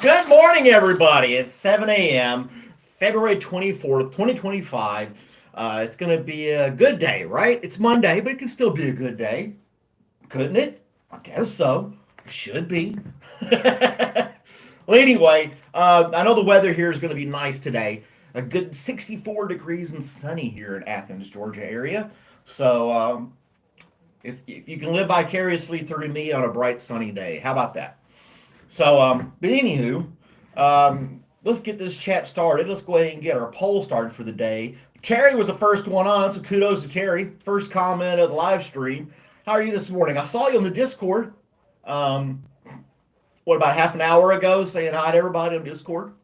Good morning, everybody. It's 7 a.m., February 24th, 2025. It's going to be a good day, right? It's Monday, but it can still be a good day. Couldn't it? I guess so. It should be. Well, anyway, I know the weather here is going to be nice today. A good 64 degrees and sunny here in Athens, Georgia area. So, if you can live vicariously through me on a bright sunny day, how about that? So, but anywho, let's get this chat started. Let's go ahead and get our poll started for the day. Terry was the first one on, so kudos to Terry. First comment of the live stream. How are you this morning? I saw you on the Discord. What, about half an hour ago, saying hi to everybody on Discord.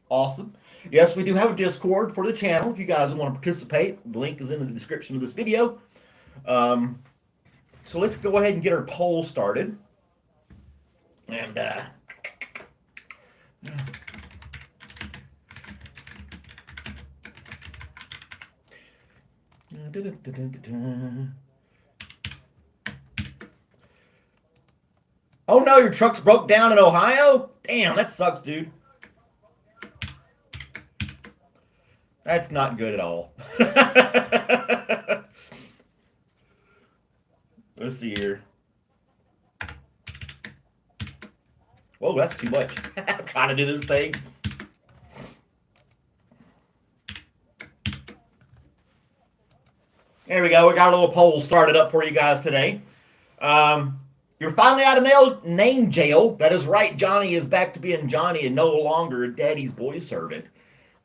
Awesome. Yes, we do have a Discord for the channel. If you guys want to participate, the link is in the description of this video. So let's go ahead and get our poll started. And oh no, your truck's broke down in Ohio? Damn, that sucks, dude. That's not good at all. Let's see here. Whoa, that's too much. I'm trying to do this thing. There we go. We got a little poll started up for you guys today. You're finally out of name jail. That is right. Johnny is back to being Johnny and no longer Daddy's boy servant.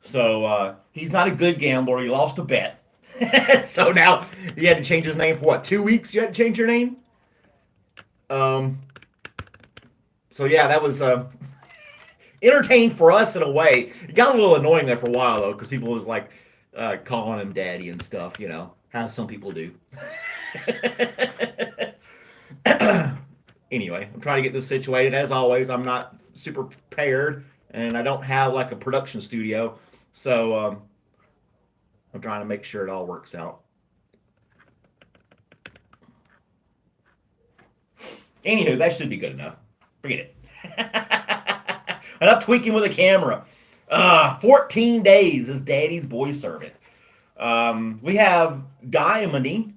So he's not a good gambler. He lost a bet. So now he had to change his name for what, 2 weeks? You had to change your name? So yeah, that was entertaining for us in a way. It got a little annoying there for a while though, because people was like calling him daddy and stuff, you know, how some people do. Anyway, I'm trying to get this situated. As always, I'm not super prepared, and I don't have like a production studio, so I'm trying to make sure it all works out. Anywho, that should be good enough. Forget it. Enough tweaking with a camera. 14 days as Daddy's boy servant. We have Diamony,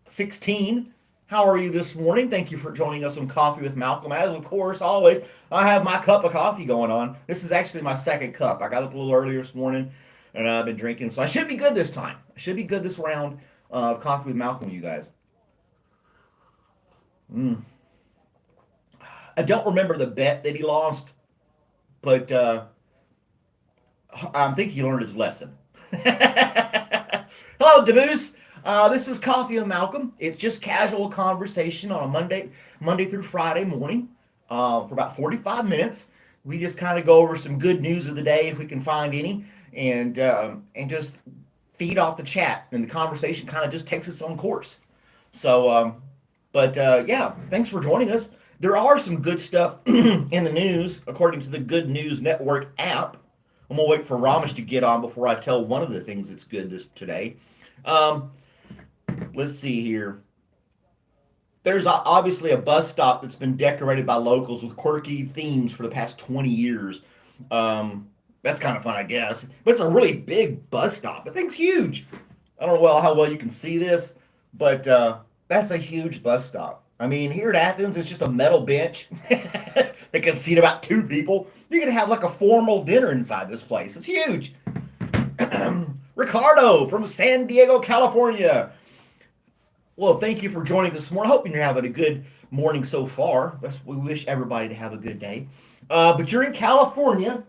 16. How are you this morning? Thank you for joining us on Coffee with Malcolm. As of course, always, I have my cup of coffee going on. This is actually my second cup. I got up a little earlier this morning, and I've been drinking, so I should be good this time. I should be good this round of Coffee with Malcolm, you guys. I don't remember the bet that he lost, but I think he learned his lesson. Hello, Demoose. This is Coffee with Malcolm. It's just casual conversation on a Monday through Friday morning for about 45 minutes. We just kind of go over some good news of the day if we can find any, and just feed off the chat, and the conversation kind of just takes its own course. So, yeah, thanks for joining us. There are some good stuff in the news, according to the Good News Network app. I'm going to wait for Ramesh to get on before I tell one of the things that's good today. Let's see here. There's obviously a bus stop that's been decorated by locals with quirky themes for the past 20 years. That's kind of fun, I guess. But it's a really big bus stop. The thing's huge. I don't know how well you can see this, but that's a huge bus stop. I mean, here at Athens, it's just a metal bench that can seat about 2 people. You're going to have like a formal dinner inside this place. It's huge. Ricardo from San Diego, California. Well, thank you for joining this morning. I hope you're having a good morning so far. We wish everybody to have a good day. But you're in California.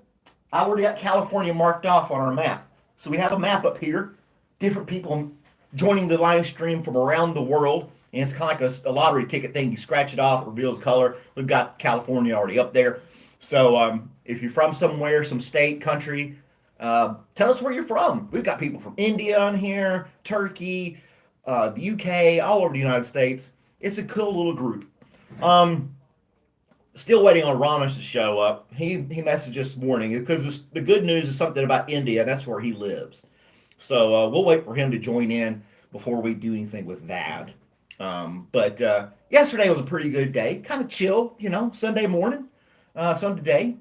I already got California marked off on our map. So we have a map up here. Different people joining the live stream from around the world. And it's kind of like a lottery ticket thing. You scratch it off, it reveals color. We've got California already up there. So if you're from somewhere, some state, country, tell us where you're from. We've got people from India on here, Turkey, the UK, all over the United States. It's a cool little group. Still waiting on Ramesh to show up. He messaged this morning because the good news is something about India. That's where he lives. So we'll wait for him to join in before we do anything with that. But yesterday was a pretty good day. Kind of chill, Sunday morning, Sunday day.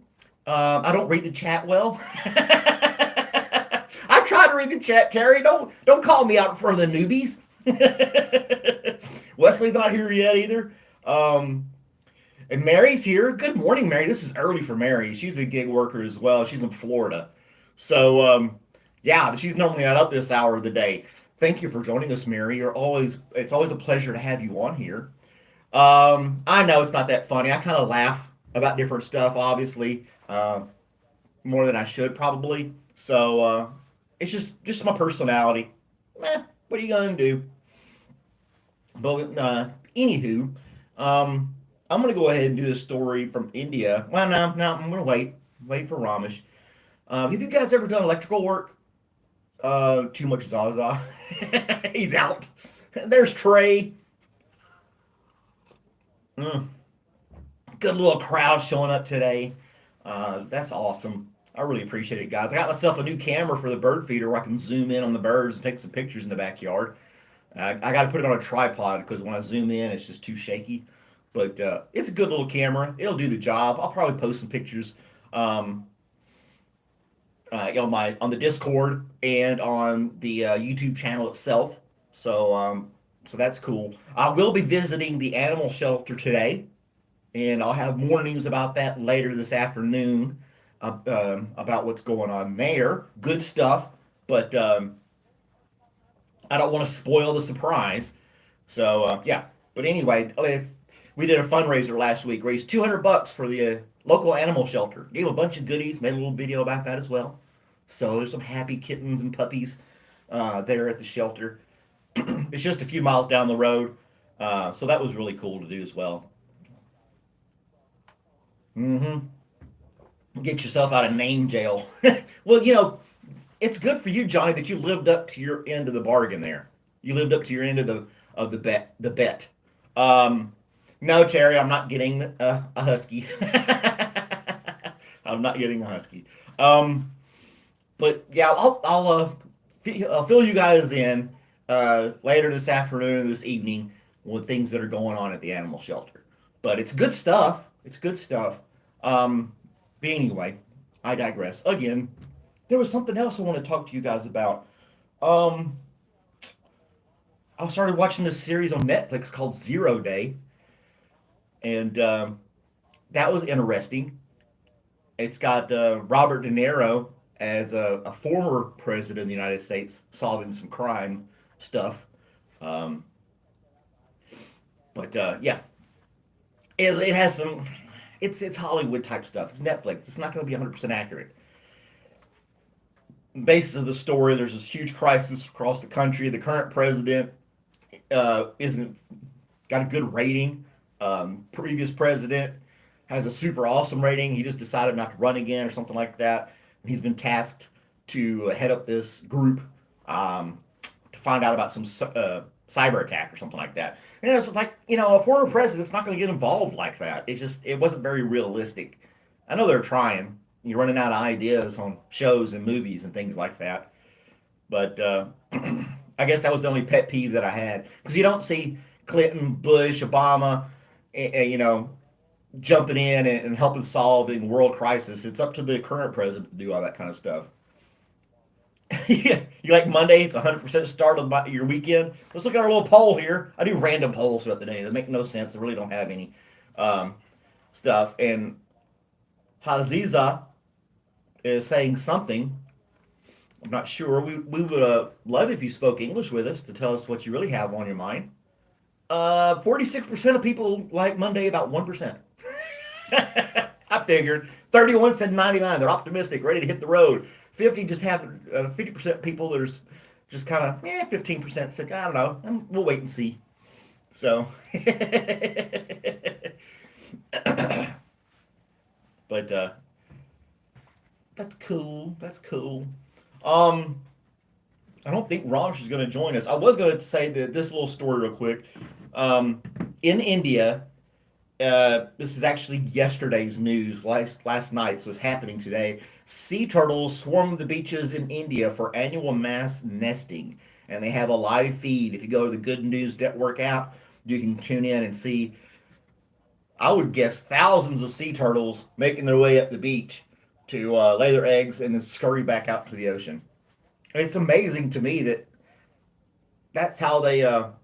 I don't read the chat well. I try to read the chat, Terry. Don't call me out in front of the newbies. Wesley's not here yet either. Um, and Mary's here. Good morning, Mary. This is early for Mary. She's a gig worker as well. She's in Florida. So, yeah, she's normally not up this hour of the day. Thank you for joining us, Mary. It's always a pleasure to have you on here. I know it's not that funny. I kind of laugh about different stuff, obviously, more than I should probably. So, it's just my personality. What are you gonna do? But anywho, I'm gonna go ahead and do this story from India. Well, no, I'm gonna wait for Ramesh. Have you guys ever done electrical work? Too much Zaza. He's out. There's Trey. Mm, good little crowd showing up today. That's awesome. I really appreciate it, guys. I got myself a new camera for the bird feeder where I can zoom in on the birds and take some pictures in the backyard. I got to put it on a tripod because when I zoom in, it's just too shaky. But it's a good little camera. It'll do the job. I'll probably post some pictures um, on the Discord and on the YouTube channel itself. So that's cool. I will be visiting the animal shelter today, and I'll have more news about that later this afternoon about what's going on there. Good stuff, but I don't want to spoil the surprise. So yeah. But anyway, if we did a fundraiser last week, raised $200 for the local animal shelter. Gave a bunch of goodies, made a little video about that as well. So there's some happy kittens and puppies there at the shelter. It's just a few miles down the road, so that was really cool to do as well. Mm-hmm. Get yourself out of name jail. Well, it's good for you, Johnny, that you lived up to your end of the bargain there. You lived up to your end of the bet. The bet. Um, no, Terry, I'm not getting a husky. I'm not getting a husky. But yeah, I'll fill you guys in later this afternoon, this evening, with things that are going on at the animal shelter. But it's good stuff. It's good stuff. But anyway, I digress. Again, there was something else I want to talk to you guys about. Um, I started watching this series on Netflix called Zero Day, and that was interesting. It's got Robert De Niro as a former president of the United States solving some crime stuff. Um, but yeah, it has some. It's Hollywood type stuff. It's Netflix. It's not going to be 100% accurate. Basis of the story: there's this huge crisis across the country. The current president isn't got a good rating. Previous president has a super awesome rating. He just decided not to run again or something like that. And he's been tasked to head up this group to find out about some cyber attack or something like that. And it's like, a former president's not going to get involved like that. It wasn't very realistic. I know they're trying. You're running out of ideas on shows and movies and things like that. But I guess that was the only pet peeve that I had. Because you don't see Clinton, Bush, Obama, jumping in and helping solving world crisis. It's up to the current president to do all that kind of stuff. You like Monday? It's 100% start of your weekend. Let's look at our little poll here. I do random polls throughout the day. They make no sense. They really don't have any um, stuff. And Haziza is saying something. I'm not sure. We would love if you spoke English with us to tell us what you really have on your mind. 46% of people like Monday, about 1%. I figured. 31 said 99. They're optimistic, ready to hit the road. 50 just have 50% people that are just kind of 15% said I don't know. We'll wait and see. So, but that's cool. That's cool. Um, I don't think Raj is going to join us. I was going to say that this little story real quick. In India, this is actually yesterday's news. Last night, so it's happening today. Sea turtles swarm the beaches in India for annual mass nesting, and they have a live feed. If you go to the Good News Network app, you can tune in and see. I would guess thousands of sea turtles making their way up the beach. to lay their eggs and then scurry back out to the ocean. And it's amazing to me that that's how the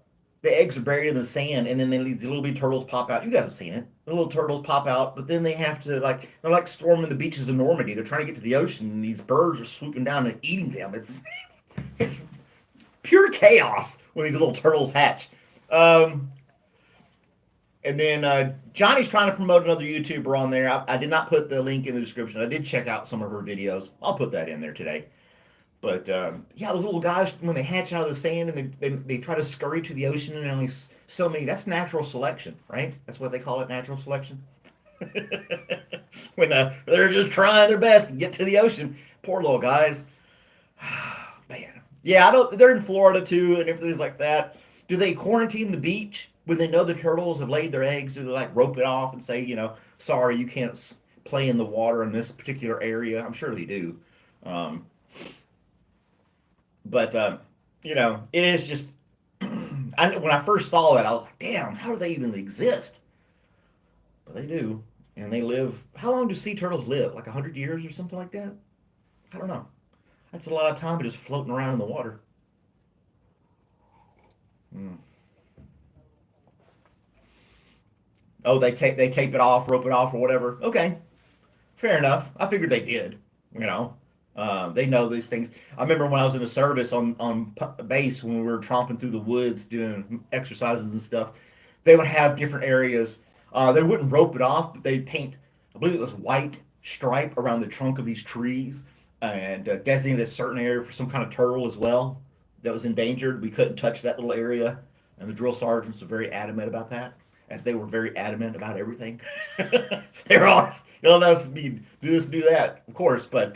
eggs are buried in the sand, and then these little bitty turtles pop out. You guys have seen it. The little turtles pop out, but then they have to they're like storming the beaches of Normandy. They're trying to get to the ocean, and these birds are swooping down and eating them. It's pure chaos when these little turtles hatch. Um, and then Johnny's trying to promote another YouTuber on there. I did not put the link in the description. I did check out some of her videos. I'll put that in there today. But yeah, those little guys when they hatch out of the sand and they try to scurry to the ocean and only so many. That's natural selection, right? That's what they call it, natural selection. When they're just trying their best to get to the ocean. Poor little guys. Man, yeah, I don't. They're in Florida too, and everything's like that. Do they quarantine the beach when they know the turtles have laid their eggs? Do they like rope it off and say, sorry, you can't play in the water in this particular area? I'm sure they do. Um, But it is just. When I first saw that, I was like, "Damn, how do they even exist?" But they do, and they live. How long do sea turtles live? Like 100 years or something like that? I don't know. That's a lot of time just floating around in the water. Hmm. Oh, they tape it off, rope it off, or whatever. Okay, fair enough. I figured they did. You know, they know these things. I remember when I was in the service on base when we were tromping through the woods doing exercises and stuff. They would have different areas. They wouldn't rope it off, but they'd paint. I believe it was white stripe around the trunk of these trees and designated a certain area for some kind of turtle as well that was endangered. We couldn't touch that little area, and the drill sergeants were very adamant about that, as they were very adamant about everything. They were always, let us do this, do that, of course, but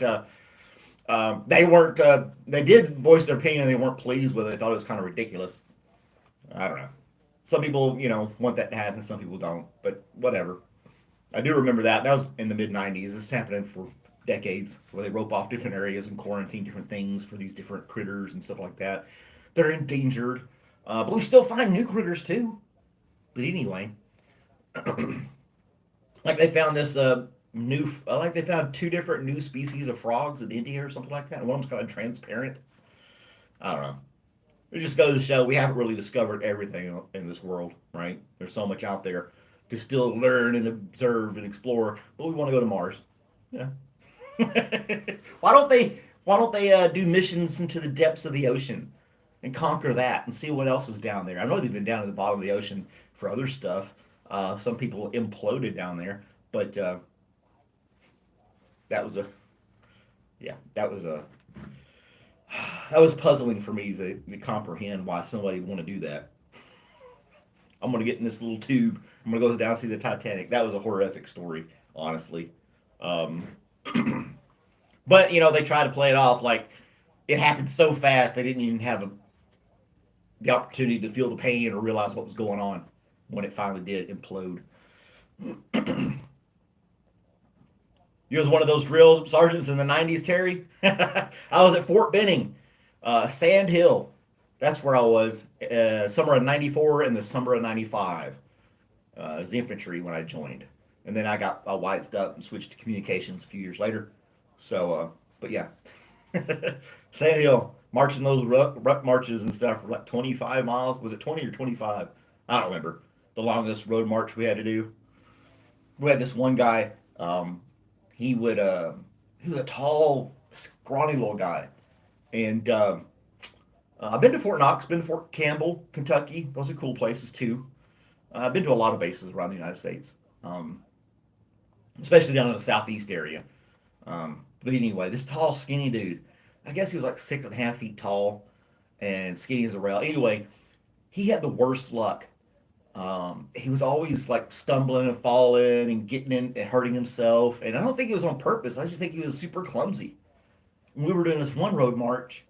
they weren't. They did voice their opinion. They weren't pleased with it. They thought it was kind of ridiculous. I don't know. Some people, want that to happen. Some people don't. But whatever. I do remember that. That was in the mid '90s. This is happening for decades, where they rope off different areas and quarantine different things for these different critters and stuff like that. They're endangered, but we still find new critters too. But anyway, like they found this like they found two different new species of frogs in India or something like that. And one of them's kind of transparent. I don't know. It just goes to show we haven't really discovered everything in this world, right? There's so much out there to still learn and observe and explore, but we want to go to Mars. Yeah. Why don't they do missions into the depths of the ocean and conquer that and see what else is down there? I know they've been down at the bottom of the ocean for other stuff. Some people imploded down there, but that was a yeah, that was puzzling for me to comprehend why somebody would want to do that. I'm gonna get in this little tube. I'm gonna go down and see the Titanic. That was a horrific story, honestly. Um, but they try to play it off like it happened so fast they didn't even have the opportunity to feel the pain or realize what was going on when it finally did implode. You was one of those drill sergeants in the '90s, Terry. I was at Fort Benning, Sand Hill. That's where I was. Summer of '94 and the summer of '95. It was infantry when I joined, and then I got wised up and switched to communications a few years later. So, but yeah, Sand Hill marching those ruck marches and stuff for like 25 miles. Was it 20 or 25? I don't remember. The longest road march we had to do. We had this one guy. He would he was a tall, scrawny little guy, and I've been to Fort Knox, been to Fort Campbell, Kentucky. Those are cool places too. I've been to a lot of bases around the United States, especially down in the southeast area. But anyway, this tall, skinny dude, I guess he was like 6.5 feet tall and skinny as a rail. Anyway, he had the worst luck. He was always like stumbling and falling and getting in and hurting himself. And I don't think it was on purpose. I just think he was super clumsy. And we were doing this one road march,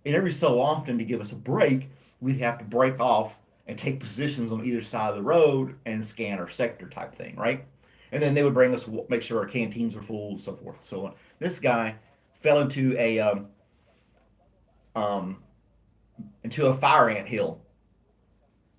and every so often to give us a break, we'd have to break off and take positions on either side of the road and scan our sector type thing, right? And then they would bring us, make sure our canteens were full and so forth. So this guy fell um, into a fire ant hill.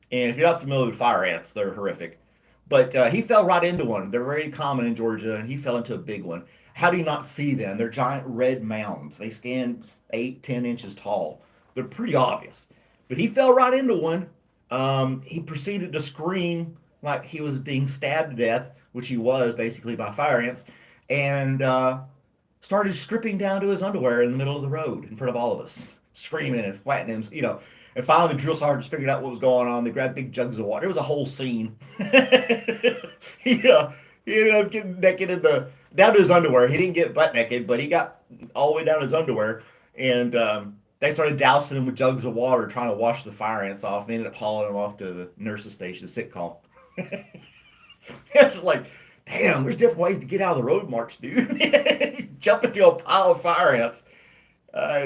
And if you're not familiar with fire ants, they're horrific. But he fell right into one. They're very common in Georgia, and he fell into a big one. How do you not see them? They're giant red mounds. They stand 8, 10 inches tall. They're pretty obvious. But he fell right into one. He proceeded to scream like he was being stabbed to death, which he was basically by fire ants, and started stripping down to his underwear in the middle of the road in front of all of us, screaming and flattening him, you know. And finally, the drill sergeants figured out what was going on. They grabbed big jugs of water. It was a whole scene. he, uh, he ended up getting naked in the down to his underwear. He didn't get butt naked, but he got all the way down his underwear, and they started dousing him with jugs of water, trying to wash the fire ants off. They ended up hauling him off to the nurse's station, sick call. It's just like, damn, there's different ways to get out of the road march, dude. Jump into a pile of fire ants.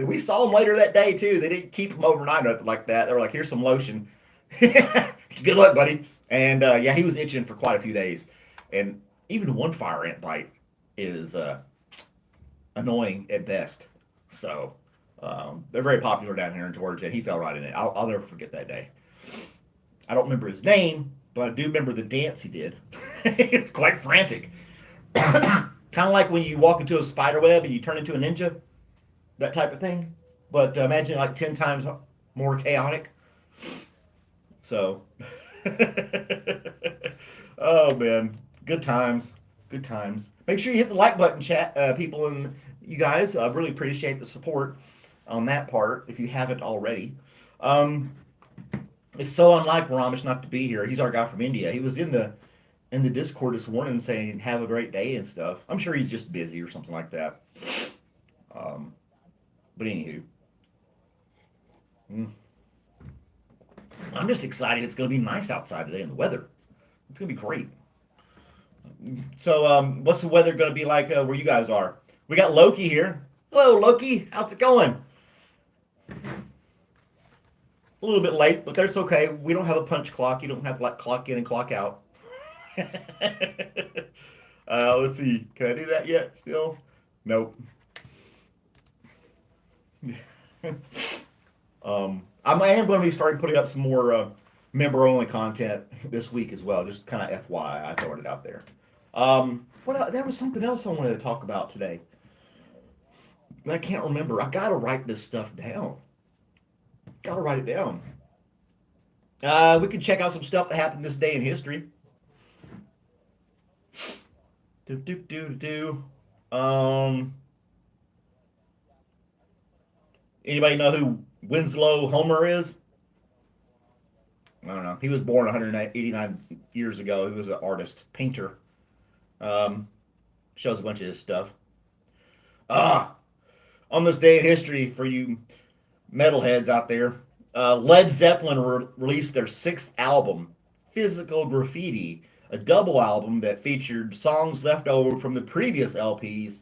We saw them later that day, too. They didn't keep them overnight or nothing like that. They were like, here's some lotion. Good luck, buddy. And yeah, he was itching for quite a few days. And even one fire ant bite is annoying at best. So they're very popular down here in Georgia, and he fell right in it. I'll never forget that day. I don't remember his name, but I do remember the dance he did. It's quite frantic. Kind of like when you walk into a spider web and you turn into a ninja, that type of thing. But imagine like 10 times more chaotic. So, oh man, good times, good times. Make sure you hit the like button, chat people, and you guys. I really appreciate the support on that part. If you haven't already, it's so unlike Ramesh not to be here. He's our guy from India. He was in the Discord this morning saying have a great day and stuff. I'm sure he's just busy or something like that. But anywho, I'm just excited. It's going to be nice outside today, and the weather. It's going to be great. So, what's the weather going to be like where you guys are? We got Loki here. Hello, Loki. How's it going? A little bit late, but that's okay. We don't have a punch clock. You don't have to like clock in and clock out. Let's see. Can I do that yet? Still? Nope. I am going to be starting putting up some more member-only content this week as well. Just kind of FYI, I throwing it out there. There was something else I wanted to talk about today. And I can't remember. I got to write this stuff down. Got to write it down. We can check out some stuff that happened this day in history. Anybody know who Winslow Homer is? I don't know. He was born 189 years ago. He was an artist, painter. Shows a bunch of his stuff. On this day in history, for you metalheads out there, Led Zeppelin released their sixth album, Physical Graffiti, a double album that featured songs left over from the previous LPs,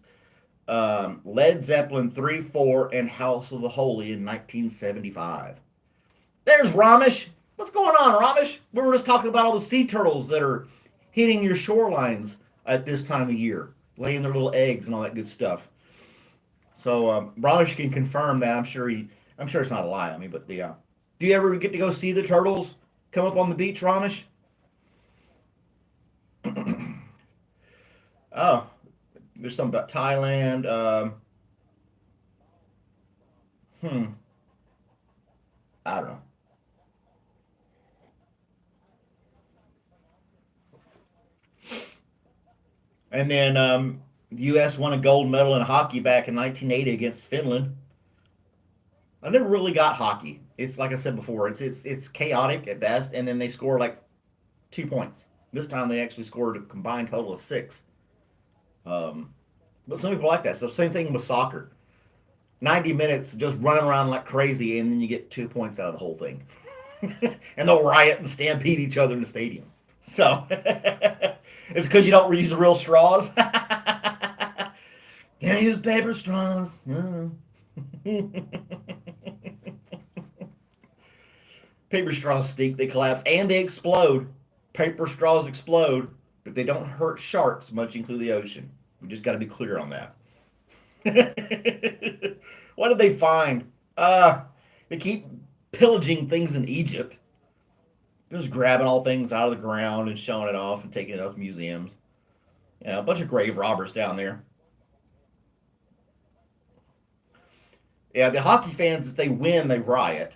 Led Zeppelin 3, 4, and House of the Holy in 1975. There's Ramesh. What's going on, Ramesh? We were just talking about all the sea turtles that are hitting your shorelines at this time of year, laying their little eggs and all that good stuff. So Ramesh can confirm that. I'm sure it's not a lie. I mean, but yeah. Do you ever get to go see the turtles come up on the beach, Ramesh? Oh, there's something about Thailand. I don't know. And then the U.S. won a gold medal in hockey back in 1980 against Finland. I never really got hockey. It's like I said before. It's chaotic at best, and then they score like 2 points. This time they actually scored a combined total of six. But some people like that. So same thing with soccer. 90 minutes just running around like crazy, and then you get 2 points out of the whole thing. And they'll riot and stampede each other in the stadium. So it's because you don't use real straws. Can't use paper straws. Paper straws stink, they collapse, and they explode. Paper straws explode, but they don't hurt sharks much through the ocean. We just got to be clear on that. What did they find? They keep pillaging things in Egypt. Just grabbing all things out of the ground and showing it off and taking it off museums. Yeah, a bunch of grave robbers down there. Yeah, the hockey fans, if they win, they riot.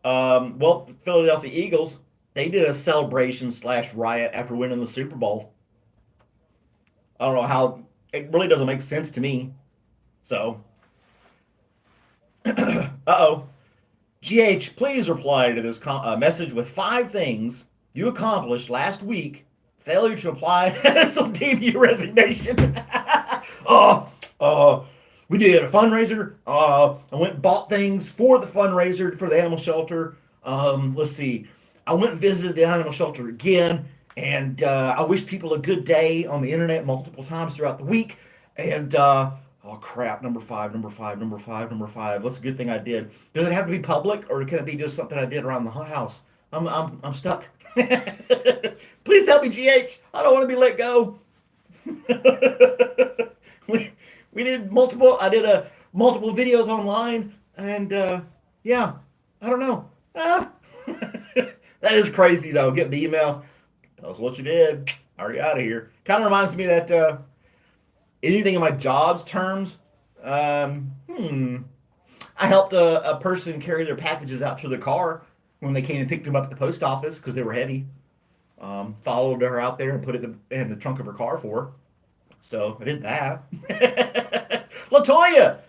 Well, the Philadelphia Eagles, they did a celebration slash riot after winning the Super Bowl. I don't know how. It really doesn't make sense to me. So, uh-oh. GH, please reply to this message with 5 things you accomplished last week. Failure to apply, this will deem you resignation. Oh, uh, we did a fundraiser. I went and bought things for the fundraiser for the animal shelter. Let's see. I went and visited the animal shelter again, and I wished people a good day on the internet multiple times throughout the week. And oh crap, number five, number five, number five, number five. What's a good thing I did? Does it have to be public, or can it be just something I did around the house? I'm stuck. Please help me, GH. I don't want to be let go. we we did multiple. I did multiple videos online, and yeah, I don't know. That is crazy though. Get the email. Tell us what you did. Are you out of here? Kind of reminds me that anything in my jobs terms. Um, hmm. I helped a person carry their packages out to their car when they came and picked them up at the post office because they were heavy. Followed her out there and put it in the trunk of her car for her. So I did that. Latoya,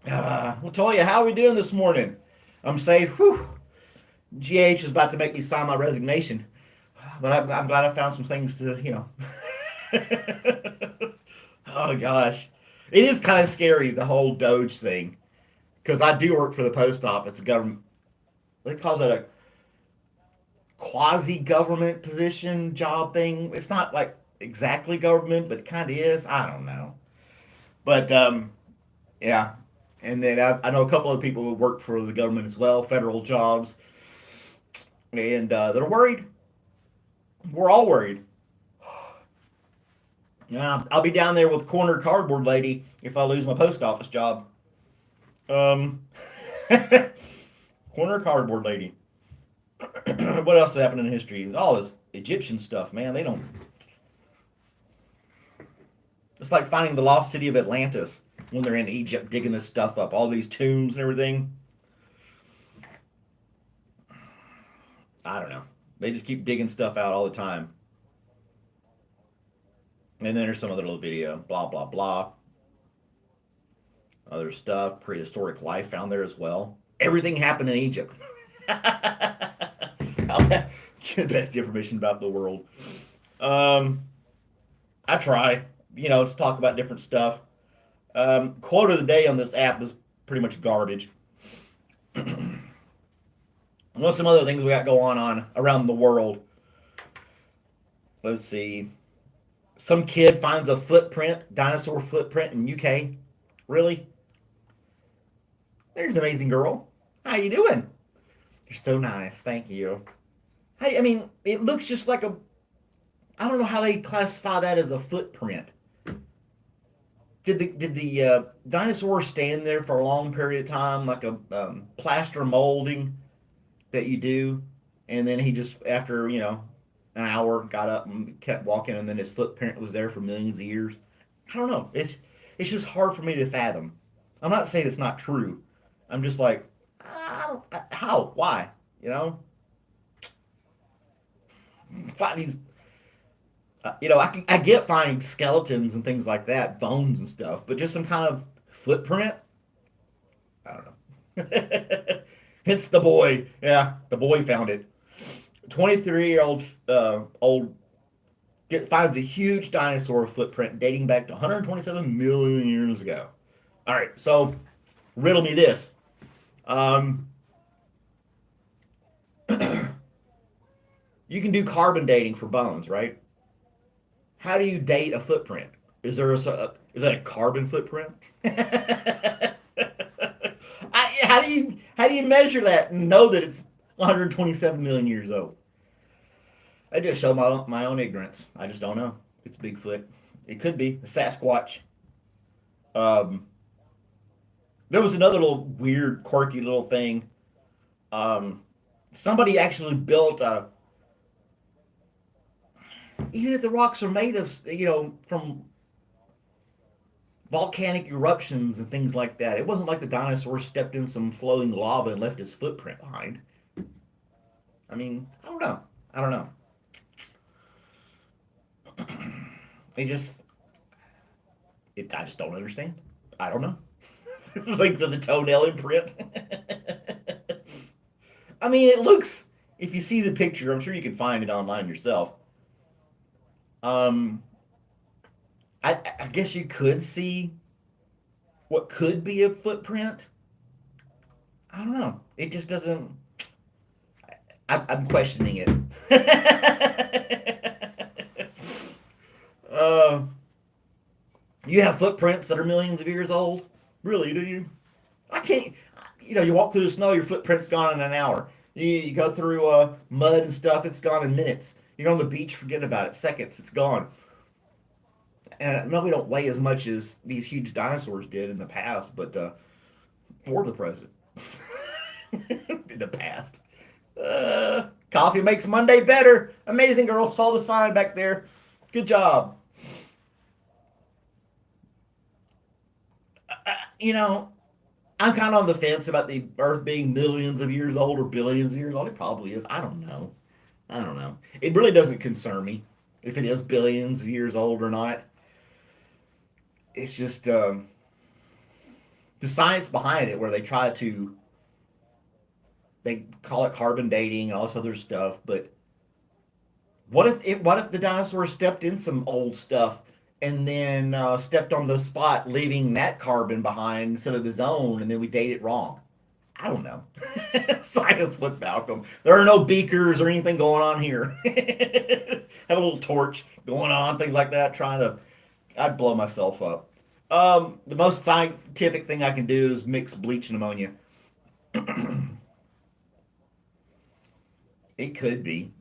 Latoya, how are we doing this morning? I'm safe. Whew. GH is about to make me sign my resignation, but I'm glad I found some things to, Oh gosh, it is kind of scary the whole Doge thing because I do work for the post office, a government. They call it a quasi government position job thing. It's not like exactly government, but it kind of is. I don't know, but yeah. And then I know a couple of people who work for the government as well, federal jobs, and they're worried. We're all worried. Yeah, I'll be down there with corner cardboard lady if I lose my post office job. Um, corner cardboard lady. What else happened in history? All this Egyptian stuff, man. They don't. It's like finding the lost city of Atlantis when they're in Egypt digging this stuff up, all these tombs and everything. I don't know. They just keep digging stuff out all the time. And then there's some other little video, blah blah blah, other stuff, prehistoric life found there as well. Everything happened in Egypt. Get the best information about the world. Um, I try, to talk about different stuff. Quote of the day on this app is pretty much garbage. What's some other things we got going on around the world? Let's see. Some kid finds a footprint, dinosaur footprint in UK. Really? There's an amazing girl. How you doing? You're so nice. Thank you. Hey, I mean, it looks just like a. I don't know how they classify that as a footprint. Did the dinosaur stand there for a long period of time, like a plaster molding that you do, and then he just after an hour got up and kept walking, and then his footprint was there for millions of years. I don't know. It's just hard for me to fathom. I'm not saying it's not true. I'm just like, how? Why? Find these. I get finding skeletons and things like that, bones and stuff, but just some kind of footprint. I don't know. It's the boy. Yeah, the boy found it. 23-year-old old finds a huge dinosaur footprint dating back to 127 million years ago. All right, so riddle me this. Um, you can do carbon dating for bones, right? How do you date a footprint? Is that a carbon footprint? How do you measure that and know that it's 127 million years old? I just show my own ignorance. I just don't know. It's Bigfoot. It could be a Sasquatch. Um, there was another little weird, quirky little thing. Um, Somebody actually built a. Even if the rocks are made of, from volcanic eruptions and things like that. It wasn't like the dinosaur stepped in some flowing lava and left his footprint behind. I mean, I don't know. I don't know. It just, I just don't understand. I don't know. Like the toenail imprint. I mean, it looks. If you see the picture, I'm sure you can find it online yourself. Um, I guess you could see what could be a footprint. I don't know. It just doesn't. I'm questioning it. uh, you have footprints that are millions of years old. Really, do you? I can't. You walk through the snow, your footprint's gone in an hour. You go through mud and stuff, it's gone in minutes. You're on the beach, forget about it. Seconds, it's gone. And no, we don't weigh as much as these huge dinosaurs did in the past, but or the present. In the past. Coffee makes Monday better. Amazing girl. Saw the sign back there. Good job. You know, I'm kind of on the fence about the Earth being millions of years old or billions of years old. It probably is. I don't know. I don't know. It really doesn't concern me if it is billions of years old or not. It's just the science behind it, where they call it carbon dating and all this other stuff. But what if the dinosaurs stepped in some old stuff and then stepped on the spot, leaving that carbon behind instead of his own, and then we date it wrong? I don't know. Science with Malcolm. There are no beakers or anything going on here. Have a little torch going on, things like that. I'd blow myself up. The most scientific thing I can do is mix bleach and ammonia. It could be.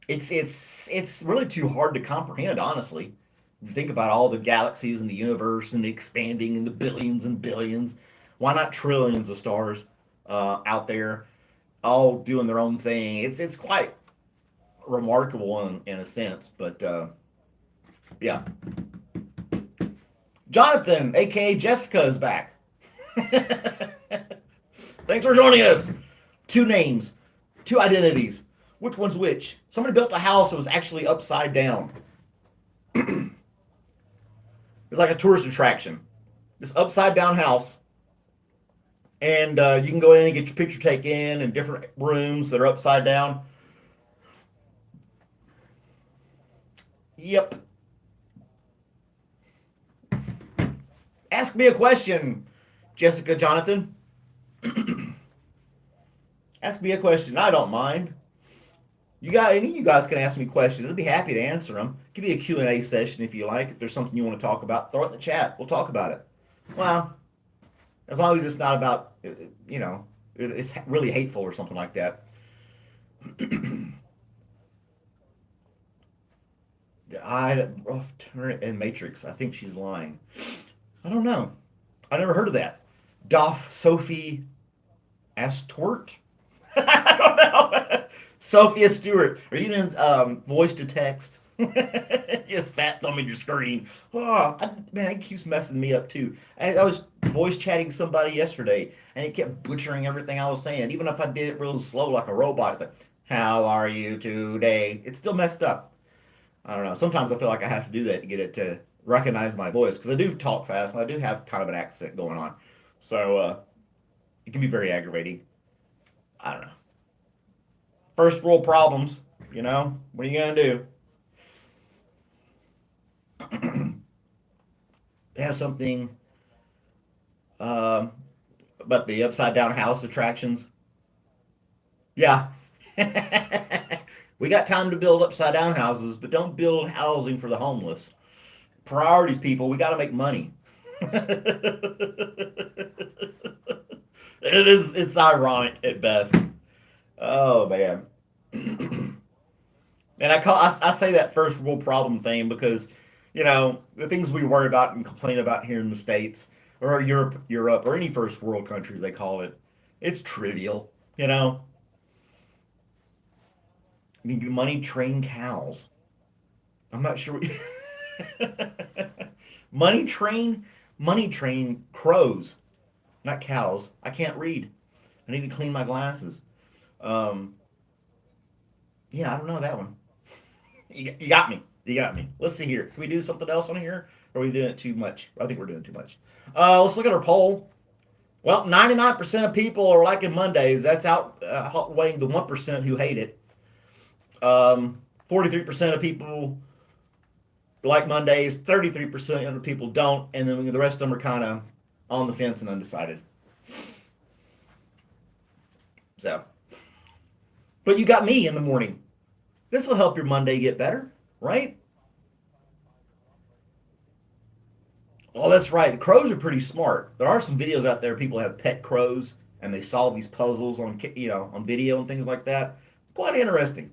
It's really too hard to comprehend, honestly. If you think about all the galaxies in the universe and expanding into billions and billions, why not trillions of stars out there, all doing their own thing? It's quite remarkable in a sense, but yeah. Jonathan, aka Jessica, is back. Thanks for joining us. Two names, two identities. Which one's which? Somebody built a house that was actually upside down. It's like a tourist attraction. This upside down house, and you can go in and get your picture taken in different rooms that are upside down. Yep. Ask me a question, Jessica Jonathan. Ask me a question. I don't mind. Any of you guys can ask me questions. I'd be happy to answer them. Give me a Q&A session if you like. If there's something you want to talk about, throw it in the chat. We'll talk about it. Well, as long as it's not about, it's really hateful or something like that. I in Matrix. I think she's lying. I don't know. I never heard of that. Doff Sophie Astort? I don't know. Sophia Stewart. Are you in voice to text? Just fat thumbing your screen. Man, it keeps messing me up too. I was voice chatting somebody yesterday, and it kept butchering everything I was saying. Even if I did it real slow like a robot, it's like, "How are you today?" It's still messed up. I don't know. Sometimes I feel like I have to do that to get it to recognize my voice, because I do talk fast and I do have kind of an accent going on. So it can be very aggravating. I don't know. First world problems, What are you going to do? They have something about the upside down house attractions. Yeah. We got time to build upside down houses, but don't build housing for the homeless. Priorities, people. We got to make money. It's ironic at best. Oh man. And I say that first world problem thing because, the things we worry about and complain about here in the States or Europe or any first world countries they call it, it's trivial. Money train cows. I'm not sure. Money train, money train crows, not cows. I can't read. I need to clean my glasses. Um, yeah, I don't know that one. You got me. You got me. Let's see here. Can we do something else on here? Or are we doing it too much? I think we're doing too much. Let's look at our poll. Well, 99% of people are liking Mondays. That's outweighing the 1% who hate it. 43% of people like Mondays, 33% of the people don't, and then the rest of them are kind of on the fence and undecided. So, but you got me in the morning. This will help your Monday get better, right? Oh, that's right. The crows are pretty smart. There are some videos out there. People have pet crows and they solve these puzzles on on video and things like that. Quite interesting.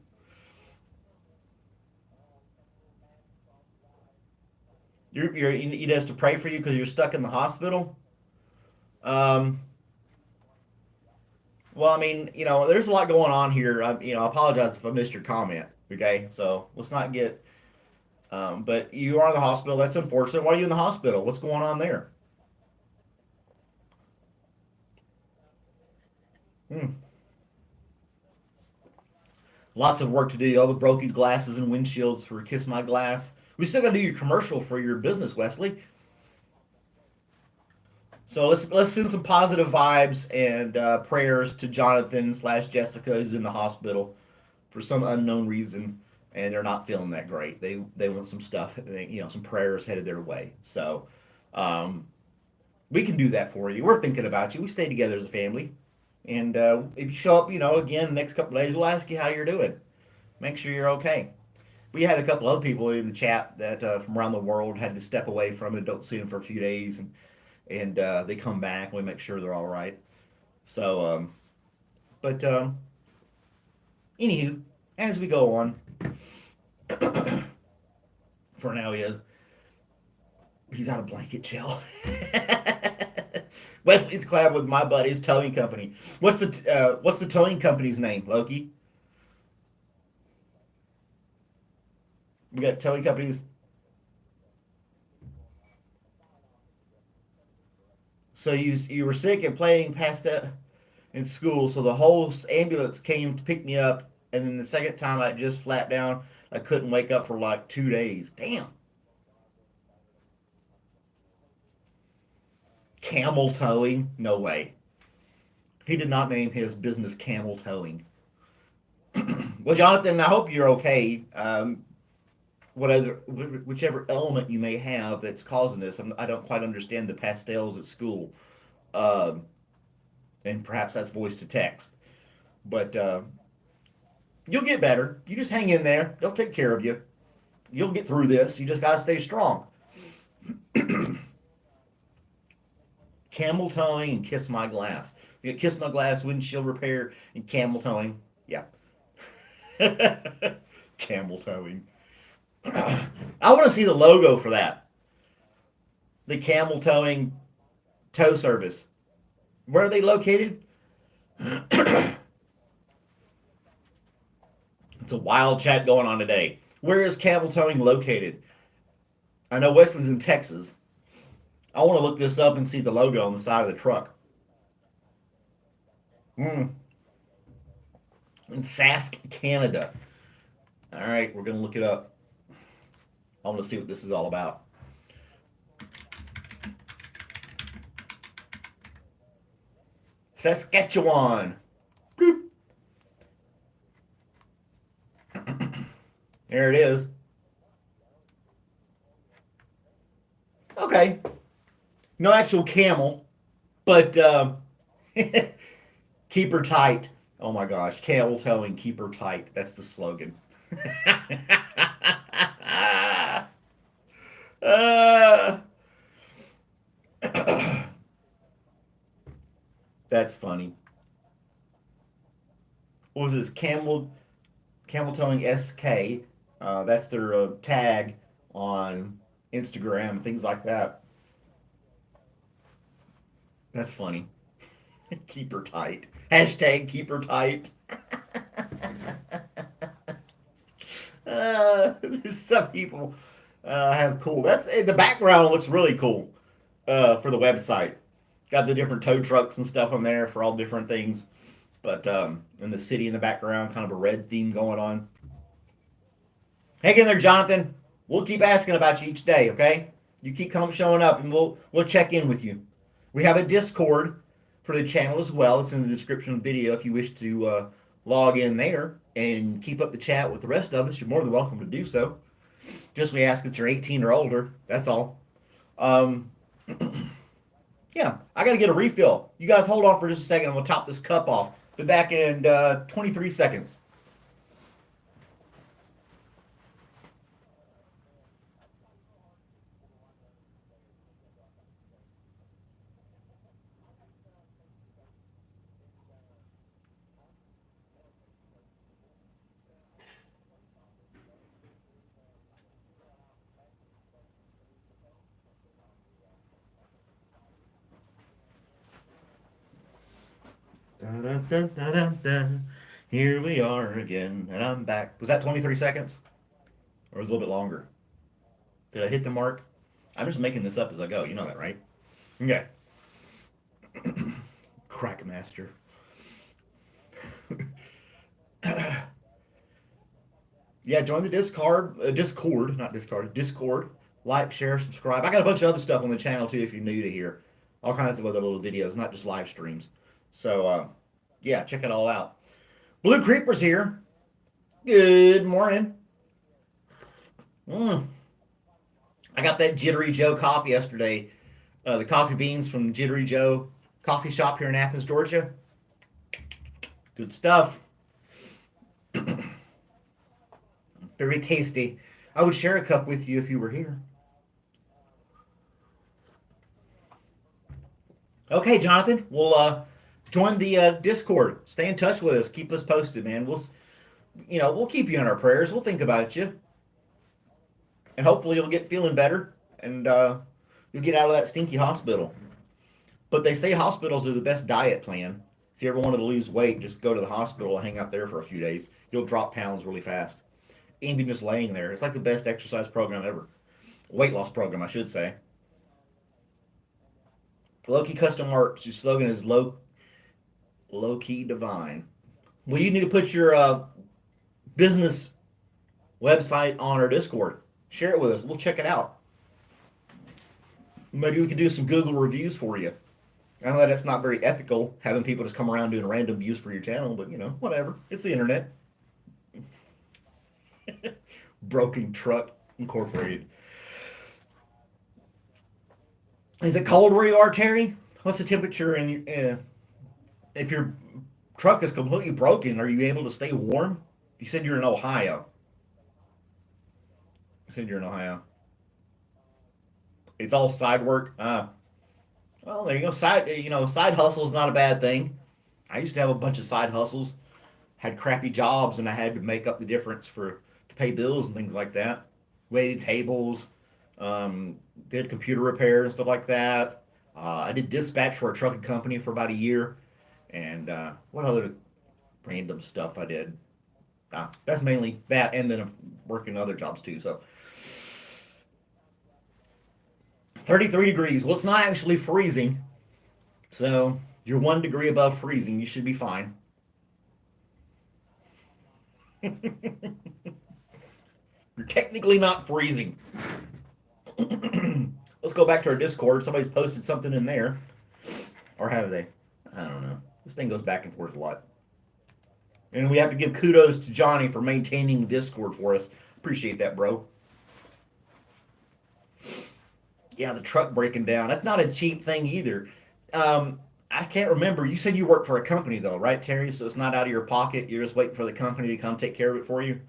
You need us to pray for you because you're stuck in the hospital. Um, well, I mean, there's a lot going on here. I apologize if I missed your comment. Okay, so let's not get. But you are in the hospital. That's unfortunate. Why are you in the hospital? What's going on there? Hmm. Lots of work to do. All the broken glasses and windshields for Kiss My Glass. We still got to do your commercial for your business, Wesley. So let's send some positive vibes and prayers to Jonathan slash Jessica who's in the hospital for some unknown reason, and they're not feeling that great. They want some stuff, some prayers headed their way. So um, we can do that for you. We're thinking about you. We stay together as a family, and if you show up, again the next couple of days, we'll ask you how you're doing. Make sure you're okay. We had a couple other people in the chat that from around the world had to step away from it. Don't see them for a few days, and they come back. And we make sure they're all right. So, but anywho, as we go on, for now he's out of blanket chill. Wesley's collab with my buddy's towing company. What's the towing company's name, Loki? We got towing companies. So you were sick and playing pasta in school, so the whole ambulance came to pick me up, and then the second time I just flat down. I couldn't wake up for like 2 days. Damn. Camel towing? No way. He did not name his business camel towing. Well, Jonathan, I hope you're okay. Whatever, whichever element you may have that's causing this, I don't quite understand the pastels at school, um, and perhaps that's voice to text. But you'll get better. You just hang in there. They'll take care of you. You'll get through this. You just gotta stay strong. Camel towing and kiss my glass. You get kiss my glass, windshield repair, and camel towing. Yeah. Camel towing. I want to see the logo for that. The camel towing tow service. Where are they located? It's a wild chat going on today. Where is camel towing located? I know Wesley's in Texas. I want to look this up and see the logo on the side of the truck. Hmm. In Sask, Canada. All right, we're going to look it up. I want to see what this is all about. Saskatchewan. Bloop. There it is. Okay. No actual camel, but keep her tight. Oh my gosh. Camel towing, keep her tight. That's the slogan. uh, that's funny. What was this? Camel towing SK. That's their tag on Instagram, things like that. That's funny. Keep her tight. Hashtag keep her tight. Some people. I have cool. That's the background looks really cool for the website. Got the different tow trucks and stuff on there for all different things. But in the city in the background, kind of a red theme going on. Hang in there, Jonathan. We'll keep asking about you each day, okay? You keep showing up, and we'll check in with you. We have a Discord for the channel as well. It's in the description of the video if you wish to log in there and keep up the chat with the rest of us. You're more than welcome to do so. Just we ask that you're 18 or older. That's all. Um, yeah, I got to get a refill. You guys hold on for just a second. I'm going to top this cup off. Be back in 23 seconds. Dun, dun, dun, dun, dun, dun. Here we are again, and I'm back. Was that 23 seconds? Or was it a little bit longer? Did I hit the mark? I'm just making this up as I go. You know that, right? Okay. Crackmaster. Yeah, join the Discord, not Discord, Discord. Like, share, subscribe. I got a bunch of other stuff on the channel too if you're new to here. All kinds of other little videos, not just live streams. So, yeah, check it all out. Blue Creeper's here. Good morning. Mm. I got that Jittery Joe coffee yesterday. The coffee beans from Jittery Joe coffee shop here in Athens, Georgia. Good stuff. Very tasty. I would share a cup with you if you were here. Okay, Jonathan. We'll join the Discord. Stay in touch with us. Keep us posted, man. We'll keep you in our prayers. We'll think about you, and hopefully you'll get feeling better, and you'll get out of that stinky hospital. But they say hospitals are the best diet plan. If you ever wanted to lose weight, just go to the hospital and hang out there for a few days. You'll drop pounds really fast. Even just laying there. It's like the best exercise program ever. Weight loss program, I should say. Low-key custom arts. Your slogan is low-key divine. Well, you need to put your business website on our Discord. Share it with us. We'll check it out. Maybe we can do some Google reviews for you. I know that it's not very ethical having people just come around doing random views for your channel, but whatever. It's the internet. Broken Truck Incorporated. Is it cold where you are, Terry? What's the temperature? And if your truck is completely broken, are you able to stay warm? You said you're in Ohio. You said you're in Ohio. It's all side work. Well, there you go. Side hustle is not a bad thing. I used to have a bunch of side hustles. Had crappy jobs, and I had to make up the difference to pay bills and things like that. Waited tables, did computer repair and stuff like that. I did dispatch for a trucking company for about a year, and what other random stuff I did. That's mainly that, and then I'm working other jobs too. So 33 degrees. Well, it's not actually freezing, so you're 1 degree above freezing. You should be fine. You're technically not freezing. Let's go back to our Discord. Somebody's posted something in there. Or have they? I don't know. This thing goes back and forth a lot. And we have to give kudos to Johnny for maintaining Discord for us. Appreciate that, bro. Yeah, the truck breaking down. That's not a cheap thing either. I can't remember. You said you work for a company, though, right, Terry? So it's not out of your pocket. You're just waiting for the company to come take care of it for you?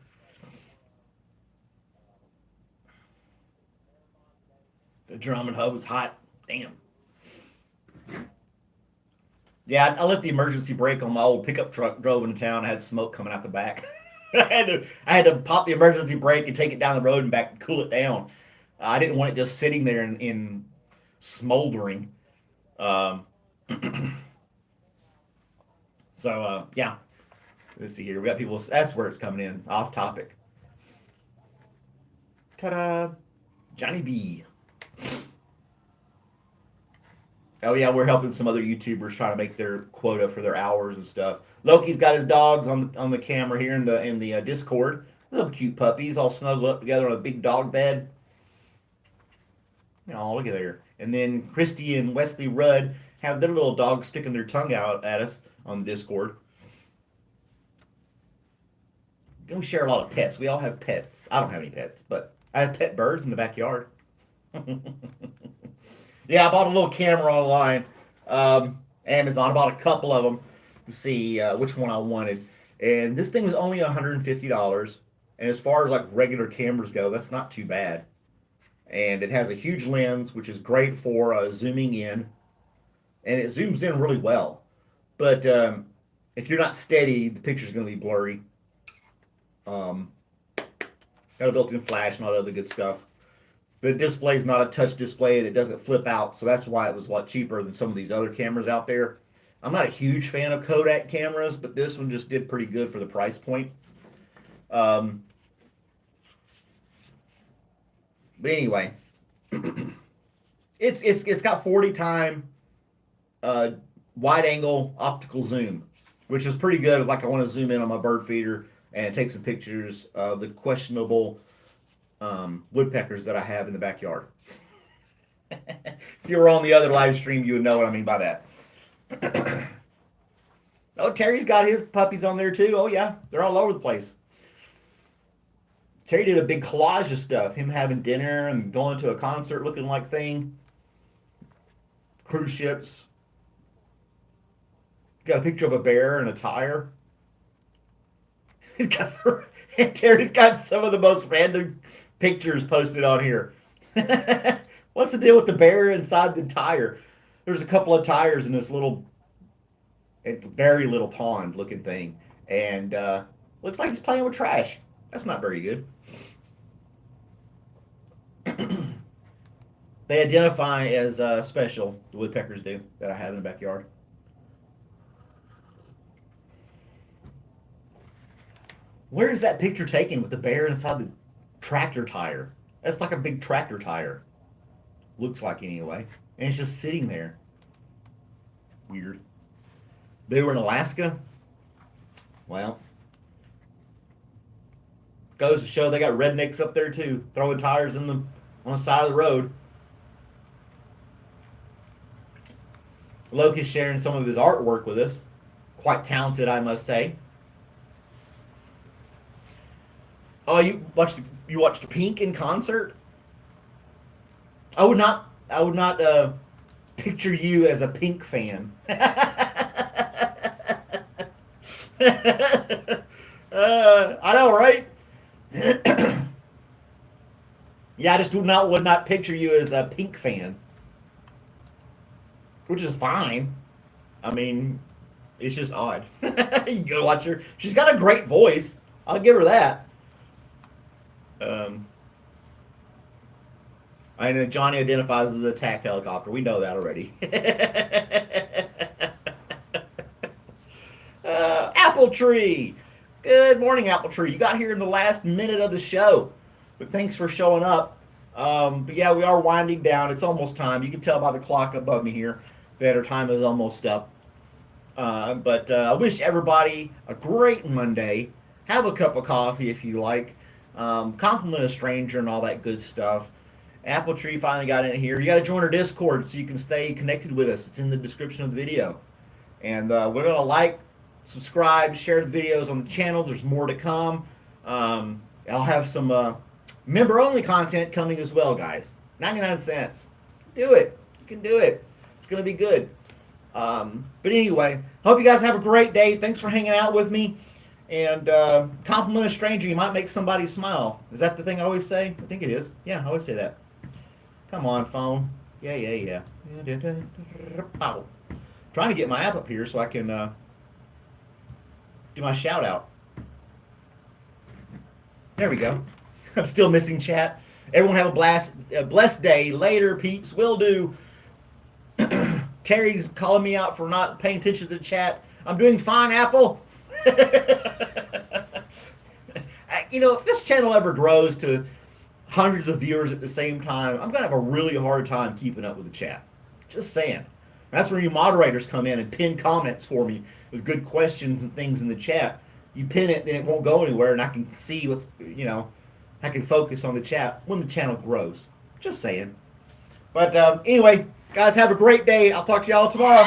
The drum and hub was hot. Damn. Yeah, I left the emergency brake on my old pickup truck, drove into town. I had smoke coming out the back. I had to pop the emergency brake and take it down the road and back and cool it down. I didn't want it just sitting there in smoldering. Um, so yeah, let's see here. We got people. That's where it's coming in. Off topic. Ta-da! Johnny B. Oh yeah, we're helping some other YouTubers trying to make their quota for their hours and stuff. Loki's got his dogs on the camera here in the Discord. Little cute puppies, all snuggled up together on a big dog bed. Oh, look at there. And then Christy and Wesley Rudd have their little dogs sticking their tongue out at us on the Discord. We share a lot of pets. We all have pets. I don't have any pets, but I have pet birds in the backyard. Yeah, I bought a little camera online. Amazon. I bought a couple of them to see which one I wanted. And this thing was only $150. And as far as like regular cameras go, that's not too bad. And it has a huge lens, which is great for zooming in. And it zooms in really well. But if you're not steady, the picture's going to be blurry. Got a built-in flash and all that other good stuff. The display is not a touch display and it doesn't flip out, so that's why it was a lot cheaper than some of these other cameras out there. I'm not a huge fan of Kodak cameras, but this one just did pretty good for the price point. But anyway, it's got 40 time wide angle optical zoom, which is pretty good. Like I want to zoom in on my bird feeder and take some pictures of the questionable woodpeckers that I have in the backyard. If you were on the other live stream, you would know what I mean by that. Oh, Terry's got his puppies on there too. Oh yeah, they're all over the place. Terry did a big collage of stuff. Him having dinner and going to a concert looking like thing. Cruise ships. Got a picture of a bear and a tire. Terry's got some of the most random pictures posted on here. What's the deal with the bear inside the tire? There's a couple of tires in this little, very little pond looking thing. And looks like he's playing with trash. That's not very good. They identify as special, the woodpeckers do, that I have in the backyard. Where is that picture taken with the bear inside the tractor tire? That's like a big tractor tire. Looks like anyway. And it's just sitting there. Weird. They were in Alaska? Well, goes to show they got rednecks up there too, throwing tires in them on the side of the road. Loki's sharing some of his artwork with us. Quite talented, I must say. Oh, you watched Pink in concert? I would not picture you as a Pink fan. I know, right? Yeah, I just would not picture you as a Pink fan, which is fine. I mean, it's just odd. You can go watch her. She's got a great voice. I'll give her that. I know Johnny identifies as an attack helicopter. We know that already. Apple Tree. Good morning, Apple Tree. You got here in the last minute of the show, but thanks for showing up. But yeah, we are winding down. It's almost time. You can tell by the clock above me here that our time is almost up. But I wish everybody a great Monday. Have a cup of coffee if you like. Compliment a stranger and all that good stuff. Apple Tree finally got in here. You got to join our Discord so you can stay connected with us. It's in the description of the video. And we're going to like, subscribe, share the videos on the channel. There's more to come. I'll have some member-only content coming as well, guys. 99 cents. Do it. You can do it. It's going to be good. But anyway, hope you guys have a great day. Thanks for hanging out with me. And compliment a stranger. You might make somebody smile. Is that the thing I always say? I think it is. Yeah, I always say that. Come on, phone. Yeah. Trying to get my app up here so I can do my shout out. There we go. I'm still missing chat. Everyone have a blessed day. Later, peeps. Will do. Terry's calling me out for not paying attention to the chat. I'm doing fine, Apple. You know, if this channel ever grows to hundreds of viewers at the same time, I'm going to have a really hard time keeping up with the chat. Just saying. That's where you moderators come in and pin comments for me with good questions and things in the chat. You pin it, then it won't go anywhere, and I can see what's, I can focus on the chat when the channel grows. Just saying. But anyway, guys, have a great day. I'll talk to y'all tomorrow.